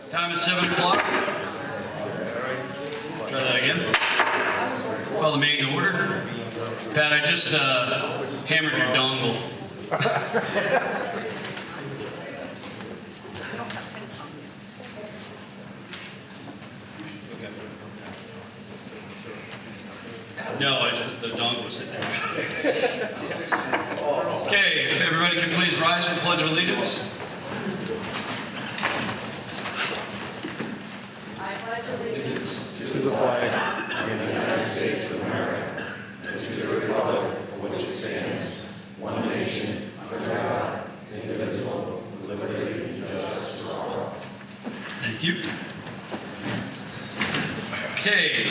Time is 7 o'clock. Try that again. Call the meeting to order. Pat, I just hammered your dongle. No, the dongle was sitting there. Okay, if everybody can please rise for the Pledge of Allegiance. To the flag of the United States of America, and to the republic for which it stands, one nation, under God, indivisible, with liberty and justice for all. Thank you. Okay.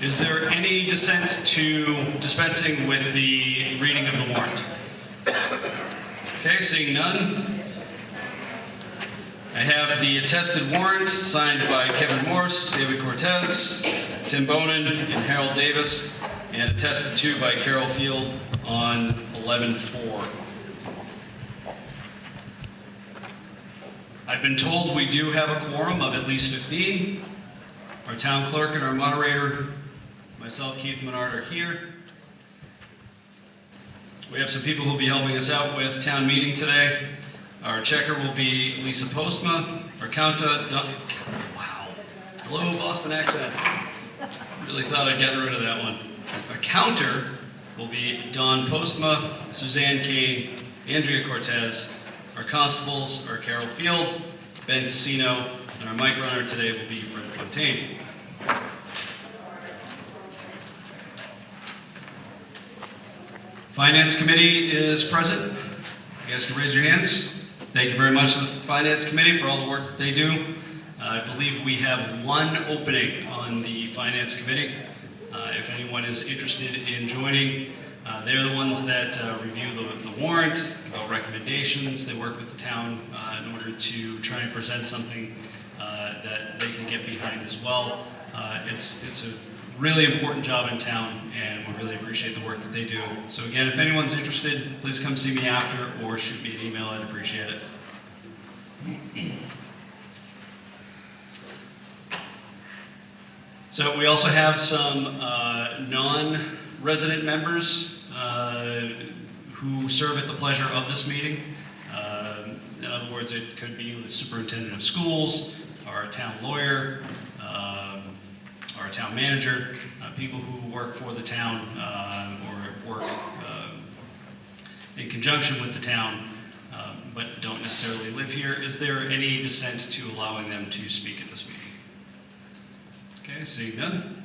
Is there any dissent to dispensing with the reading of the warrant? Okay, seeing none. I have the attested warrant signed by Kevin Morse, David Cortez, Tim Bonin, and Harold Davis, and attested to by Carol Field on 11/4. I've been told we do have a quorum of at least 15. Our town clerk and our moderator, myself, Keith Menard, are here. We have some people who will be helping us out with town meeting today. Our checker will be Lisa Postma. Our counter, wow, hello Boston accent. Really thought I'd gotten rid of that one. Our counter will be Don Postma, Suzanne Kane, Andrea Cortez. Our constables are Carol Field, Ben Tassino, and our mic runner today will be Fred Fontaine. Finance Committee is present. You guys can raise your hands. Thank you very much to the Finance Committee for all the work that they do. I believe we have one opening on the Finance Committee. If anyone is interested in joining, they're the ones that review the warrant, about recommendations. They work with the town in order to try and present something that they can get behind as well. It's a really important job in town, and we really appreciate the work that they do. So again, if anyone's interested, please come see me after or shoot me an email. I'd appreciate it. So we also have some non-resident members who serve at the pleasure of this meeting. In other words, it could be the superintendent of schools, our town lawyer, our town manager, people who work for the town or work in conjunction with the town, but don't necessarily live here. Is there any dissent to allowing them to speak at this meeting? Okay, seeing none.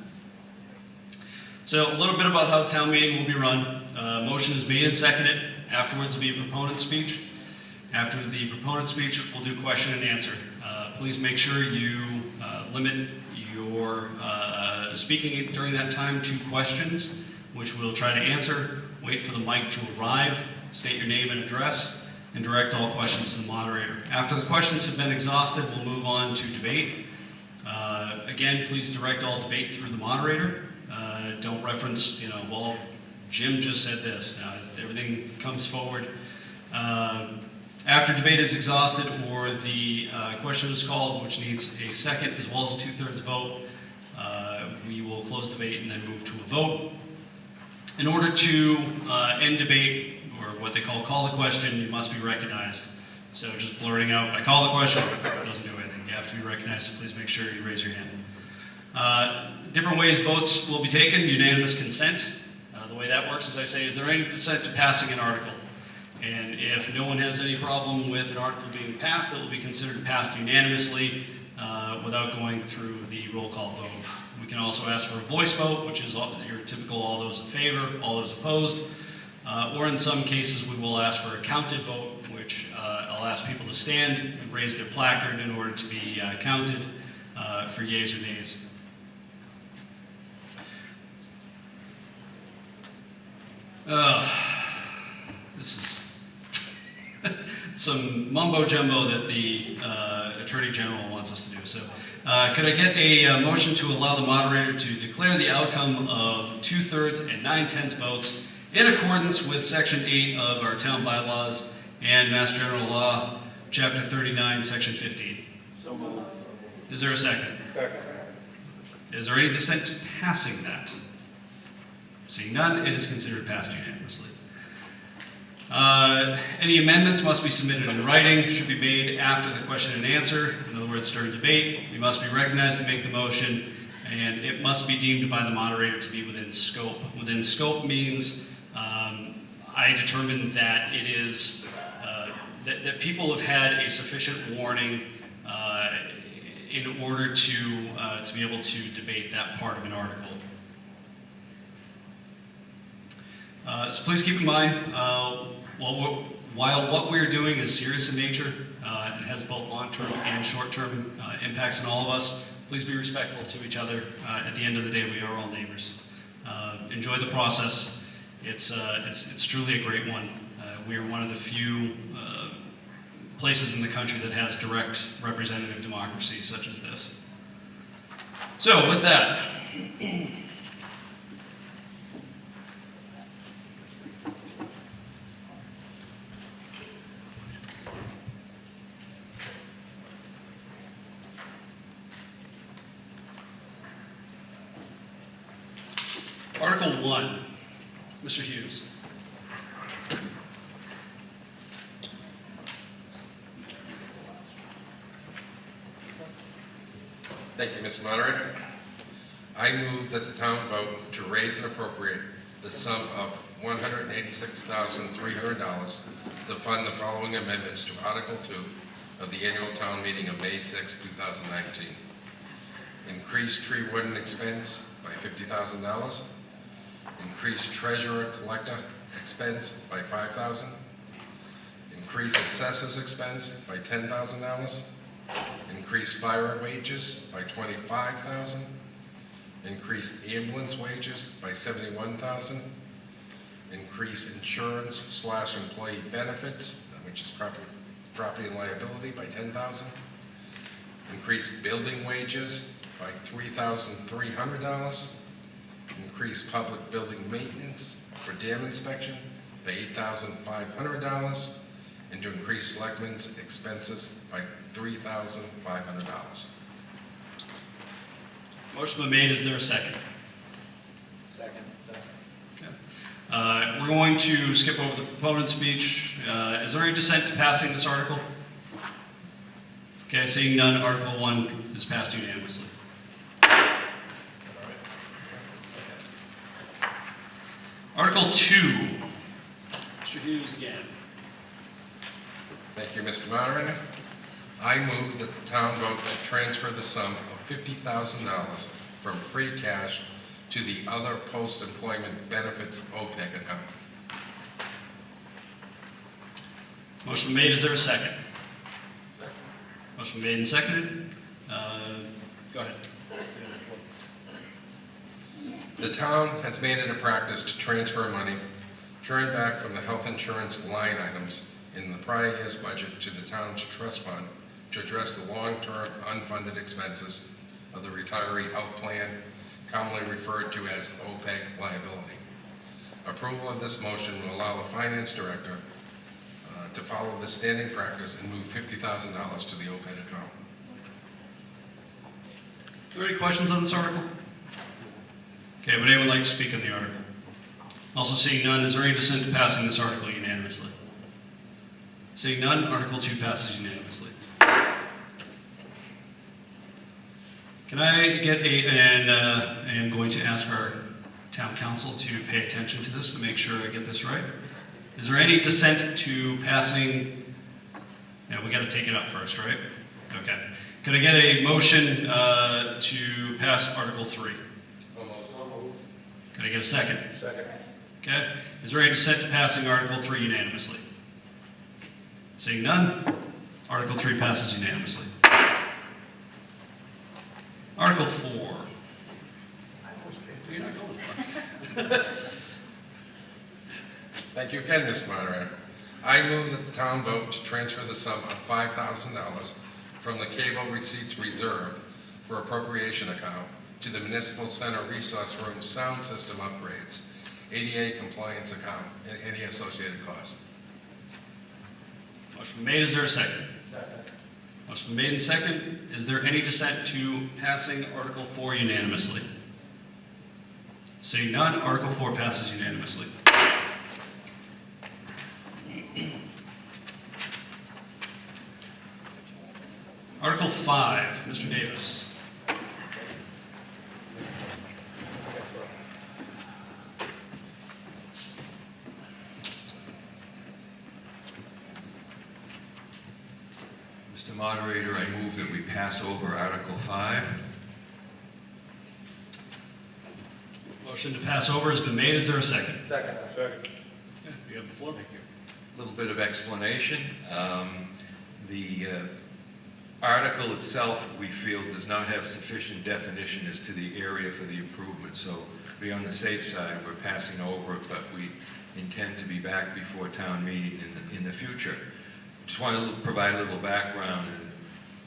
So a little bit about how town meeting will be run. Motion is made and seconded. Afterwards will be a proponent speech. After the proponent speech, we'll do question and answer. Please make sure you limit your speaking during that time to questions, which we'll try to answer. Wait for the mic to arrive, state your name and address, and direct all questions to the moderator. After the questions have been exhausted, we'll move on to debate. Again, please direct all debate through the moderator. Don't reference, well, Jim just said this. Everything comes forward. After debate is exhausted or the question is called, which needs a second as well as a 2/3 vote, we will close debate and then move to a vote. In order to end debate, or what they call the question, you must be recognized. So just blurting out, I call the question, doesn't do anything. You have to be recognized, so please make sure you raise your hand. Different ways votes will be taken, unanimous consent. The way that works, as I say, is there any dissent to passing an article? And if no one has any problem with an article being passed, it will be considered passed unanimously without going through the roll call vote. We can also ask for a voice vote, which is your typical all those in favor, all those opposed. Or in some cases, we will ask for a counted vote, which I'll ask people to stand and raise their placard in order to be counted for yeas or nays. This is some mumbo jumbo that the general wants us to do. So could I get a motion to allow the moderator to declare the outcome of 2/3 and 9/10 votes in accordance with Section 8 of our town bylaws and Mass General Law, Chapter 39, Section 15? So moved. Is there a second? Second. Is there any dissent to passing that? Seeing none, it is considered passed unanimously. Any amendments must be submitted in writing, should be made after the question and answer. In other words, during debate, you must be recognized to make the motion, and it must be deemed by the moderator to be within scope. Within scope means I determined that it is that people have had a sufficient warning in order to be able to debate that part of an article. So please keep in mind, while what we're doing is serious in nature, it has both long-term and short-term impacts on all of us, please be respectful to each other. At the end of the day, we are all neighbors. Enjoy the process. It's truly a great one. We are one of the few places in the country that has direct representative democracy such as this. So with that, Article 1, Mr. Hughes. Thank you, Mr. Moderator. I move that the town vote to raise and appropriate the sum of $186,300 to fund the following amendments to Article 2 of the annual town meeting of May 6, 2019. Increase tree warden expense by $50,000. Increase treasurer collector expense by $5,000. Increase assessor's expense by $10,000. Increase fire wages by $25,000. Increase ambulance wages by $71,000. Increase insurance/employee benefits, which is property and liability, by $10,000. Increase building wages by $3,300. Increase public building maintenance for dam inspection by $8,500. And to increase selectmen's expenses by $3,500. Motion been made. Is there a second? Second. Okay. We're going to skip over the proponent's speech. Is there any dissent to passing this article? Okay, seeing none, Article 1 is passed unanimously. Article 2, Mr. Hughes again. Thank you, Mr. Moderator. I move that the town vote to transfer the sum of $50,000 from free cash to the other post-employment benefits OPEB account. Motion made. Is there a second? Motion made and seconded. Go ahead. The town has made it a practice to transfer money turned back from the health insurance line items in the prior year's budget to the town's trust fund to address the long-term unfunded expenses of the retiree health plan, commonly referred to as OPEB liability. Approval of this motion will allow the finance director to follow this standing practice and move $50,000 to the OPEB account. Are there any questions on this article? Okay, would anyone like to speak on the article? Also seeing none, is there any dissent to passing this article unanimously? Seeing none, Article 2 passes unanimously. Can I get and I am going to ask our town council to pay attention to this to make sure I get this right. Is there any dissent to passing? Yeah, we got to take it up first, right? Okay. Can I get a motion to pass Article 3? Can I get a second? Second. Okay. Is there any dissent to passing Article 3 unanimously? Seeing none, Article 3 passes unanimously. Article 4. You're not going far. Thank you again, Mr. Moderator. I move that the town vote to transfer the sum of $5,000 from the cable receipts reserve for appropriation account to the municipal center resource room sound system upgrades, ADA compliance account, and any associated costs. Motion made. Is there a second? Second. Motion made and second. Is there any dissent to passing Article 4 unanimously? Seeing none, Article 4 passes unanimously. Article 5, Mr. Davis. Mr. Moderator, I move that we pass over Article 5. Motion to pass over has been made. Is there a second? Second. Second. Yeah, you have the floor. A little bit of explanation. The article itself, we feel, does not have sufficient definition as to the area for the improvement. So to be on the safe side, we're passing over it, but we intend to be back before town meeting in the future. Just want to provide a little background,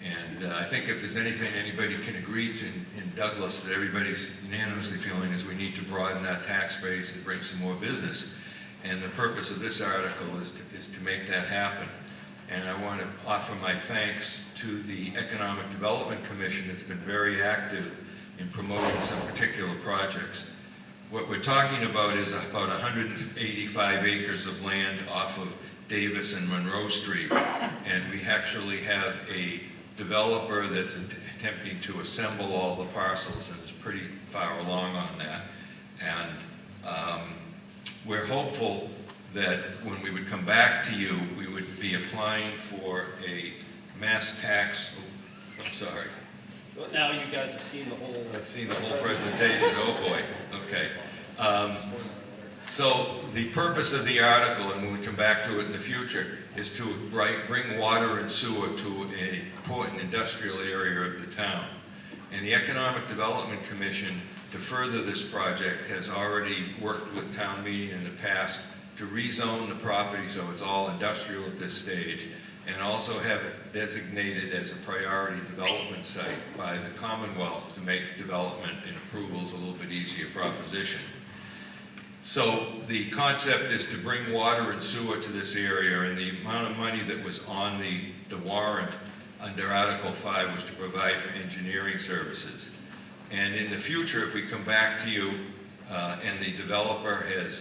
and I think if there's anything anybody can agree to in Douglas that everybody's unanimously feeling is we need to broaden that tax base and bring some more business. And the purpose of this article is to make that happen. And I want to offer my thanks to the Economic Development Commission that's been very active in promoting some particular projects. What we're talking about is about 185 acres of land off of Davis and Monroe Street. And we actually have a developer that's attempting to assemble all the parcels and is pretty far along on that. And we're hopeful that when we would come back to you, we would be applying for a mass tax. Oh, I'm sorry. Well, now you guys have seen the whole. I've seen the whole presentation. Oh boy. Okay. So the purpose of the article, and when we come back to it in the future, is to bring water and sewer to an important industrial area of the town. And the Economic Development Commission, to further this project, has already worked with town meeting in the past to rezone the property so it's all industrial at this stage, and also have it designated as a priority development site by the Commonwealth to make development and approvals a little bit easier proposition. So the concept is to bring water and sewer to this area, and the amount of money that was on the warrant under Article 5 was to provide for engineering services. And in the future, if we come back to you and the developer has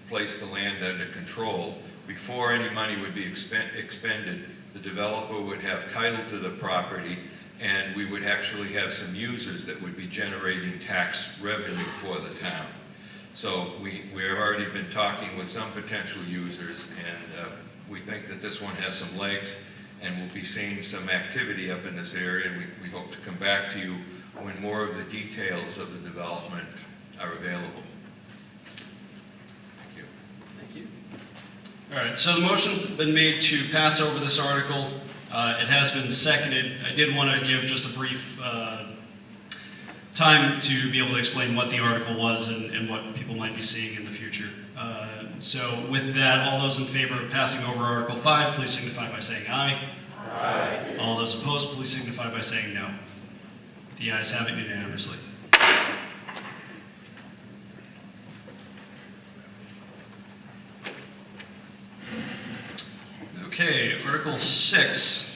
placed the land under control, before any money would be expended, the developer would have title to the property, and we would actually have some users that would be generating tax revenue for the town. So we have already been talking with some potential users, and we think that this one has some legs, and we'll be seeing some activity up in this area, and we hope to come back to you when more of the details of the development are available. Thank you. Thank you. All right, so the motion's been made to pass over this article. It has been seconded. I did want to give just a brief time to be able to explain what the article was and what people might be seeing in the future. So with that, all those in favor of passing over Article 5, please signify by saying aye. Aye. All those opposed, please signify by saying no. The ayes have it unanimously. Okay, Article 6.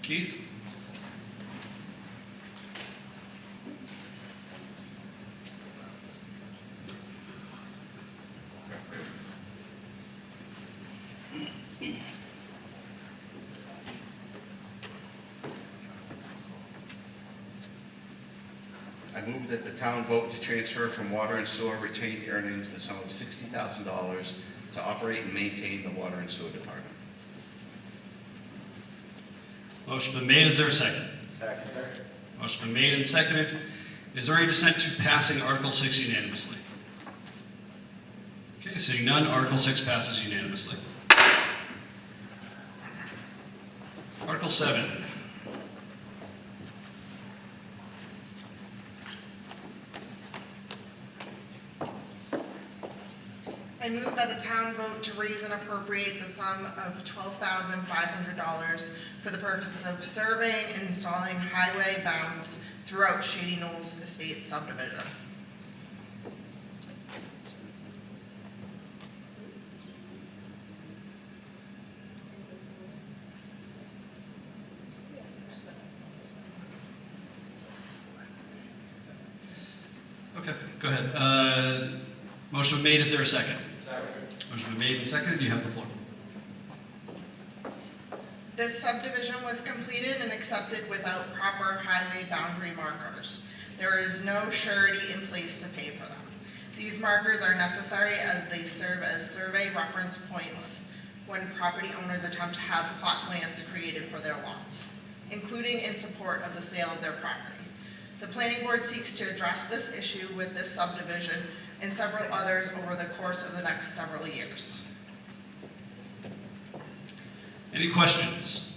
Keith? I move that the town vote to transfer from water and sewer retained earnings the sum of $60,000 to operate and maintain the water and sewer department. Motion been made. Is there a second? Second. Motion been made and seconded. Is there any dissent to passing Article 6 unanimously? Okay, seeing none, Article 6 passes unanimously. Article 7. I I move that the town vote to raise and appropriate the sum of $12,500 for the purposes of surveying and installing highway bounds throughout Shady Knolls Estates subdivision. Okay, go ahead. Motion been made, is there a second? Motion been made and seconded, you have the floor. This subdivision was completed and accepted without proper highway boundary markers. There is no surety in place to pay for them. These markers are necessary as they serve as survey reference points when property owners attempt to have plot plans created for their lots, including in support of the sale of their property. The planning board seeks to address this issue with this subdivision and several others over the course of the next several years. Any questions?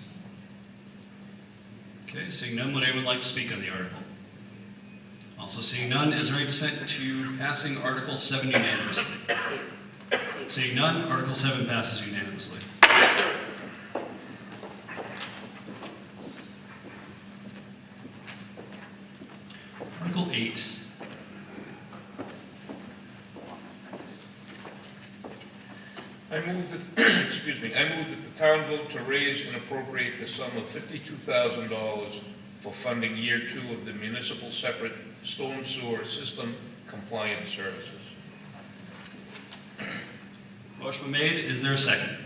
Okay, seeing none, would anyone like to speak on the article? Also seeing none, is there any dissent to passing Article 7 unanimously? Seeing none, Article 7 passes unanimously. Article 8. I move that, excuse me, I move that the town vote to raise and appropriate the sum of $52,000 for funding year 2 of the municipal separate storm sewer system compliance services. Motion been made, is there a second?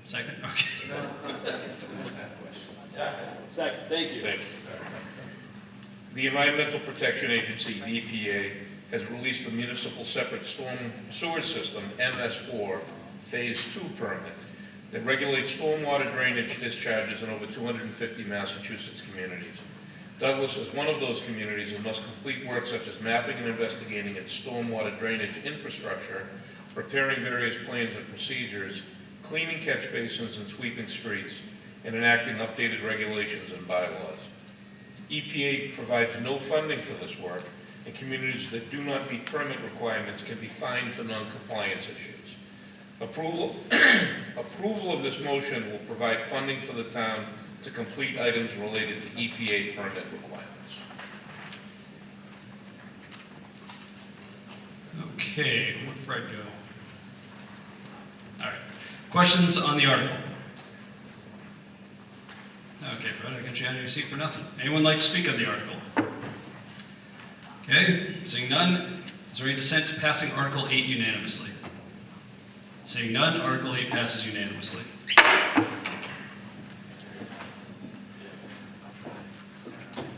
Second, okay. Second, thank you. Thank you. The Environmental Protection Agency, the EPA, has released the municipal separate storm sewer system, MS4, Phase 2 permit that regulates stormwater drainage discharges in over 250 Massachusetts communities. Douglas is one of those communities and must complete work such as mapping and investigating its stormwater drainage infrastructure, preparing various plans and procedures, cleaning catch basins and sweeping streets, and enacting updated regulations and bylaws. EPA provides no funding for this work, and communities that do not meet permit requirements can be fined for non-compliance issues. Approval of this motion will provide funding for the town to complete items related to EPA permit requirements. Okay, where'd Fred go? All right. Questions on the article? Okay, Fred, I got you out of your seat for nothing. Anyone like to speak on the article? Okay, seeing none, is there any dissent to passing Article 8 unanimously? Seeing none, Article 8 passes unanimously.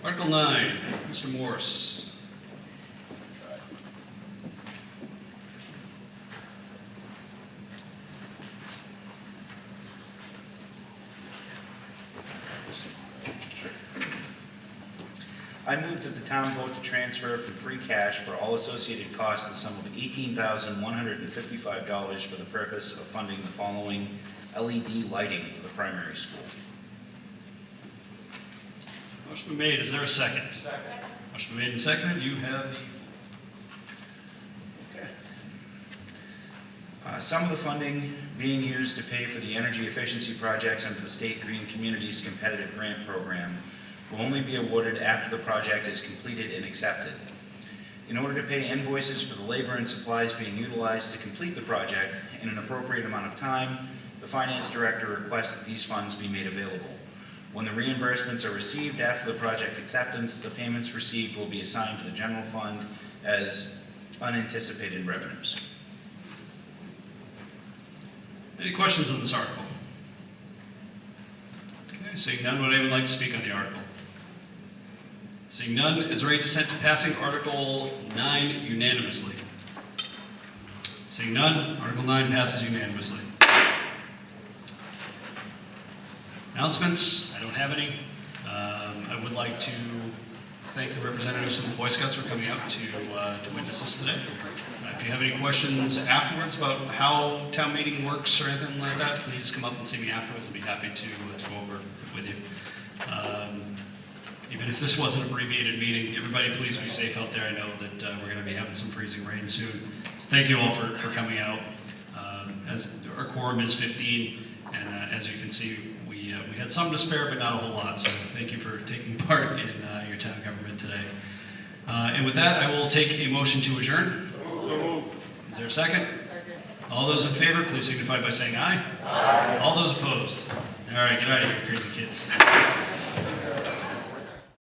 Article 9, Mr. Morse. I move that the town vote to transfer from free cash for all associated costs the sum of $18,155 for the purpose of funding the following LED lighting for the primary school. Motion been made, is there a second? Second. Motion been made and seconded, you have the... Okay. Some of the funding being used to pay for the energy efficiency projects under the State Green Communities Competitive Grant Program will only be awarded after the project is completed and accepted. In order to pay invoices for the labor and supplies being utilized to complete the project in an appropriate amount of time, the finance director requests that these funds be made available. When the reimbursements are received after the project acceptance, the payments received will be assigned to the general fund as unanticipated revenues. Any questions on this article? Okay, seeing none, would anyone like to speak on the article? Seeing none, is there any dissent to passing Article 9 unanimously? Seeing none, Article 9 passes unanimously. Announcements, I don't have any. I would like to thank the representatives from the Boy Scouts for coming out to witness us today. If you have any questions afterwards about how town meeting works or anything like that, please come up and see me afterwards. I'll be happy to go over it with you. even if this was an abbreviated meeting. Everybody, please be safe out there. I know that we're going to be having some freezing rain soon. So thank you all for coming out. As our quorum is 15, and as you can see, we had some to spare, but not a whole lot. So thank you for taking part in your town government today. And with that, I will take a motion to adjourn. Is there a second? All those in favor, please signify by saying aye. Aye. All those opposed? All right, get out of here, crazy kids.